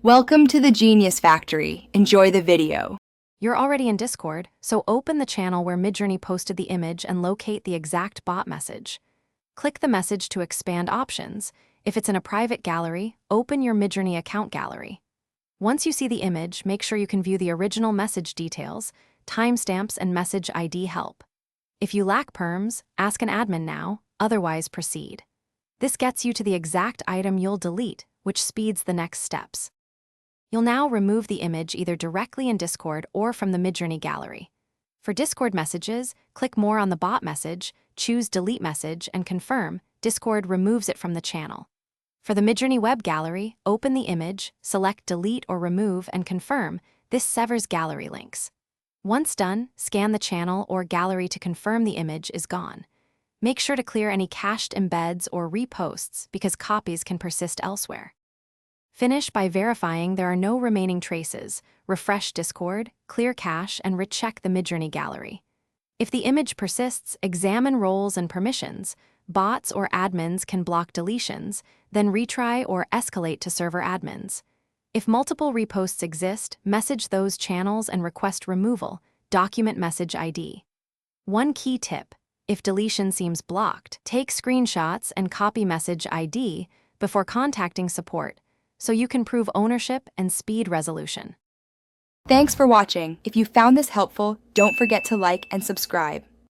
Welcome to the Genius Factory. Enjoy the video. You're already in Discord, so open the channel where Midjourney posted the image and locate the exact bot message. Click the message to expand options. If it's in a private gallery, open your Midjourney account gallery. Once you see the image, make sure you can view the original message details, timestamps, and message ID help. If you lack perms, ask an admin now, otherwise proceed. This gets you to the exact item you'll delete, which speeds the next steps. You'll now remove the image either directly in Discord or from the Midjourney gallery. For Discord messages, click more on the bot message, choose Delete Message, and confirm. Discord removes it from the channel. For the Midjourney web gallery, open the image, select Delete or Remove, and confirm. This severs gallery links. Once done, scan the channel or gallery to confirm the image is gone. Make sure to clear any cached embeds or reposts because copies can persist elsewhere. Finish by verifying there are no remaining traces, refresh Discord, clear cache, and recheck the Midjourney gallery. If the image persists, examine roles and permissions. Bots or admins can block deletions, then retry or escalate to server admins. If multiple reposts exist, message those channels and request removal. Document message ID. One key tip: if deletion seems blocked, take screenshots and copy message ID before contacting support, so you can prove ownership and speed resolution. Thanks for watching. If you found this helpful, don't forget to like and subscribe.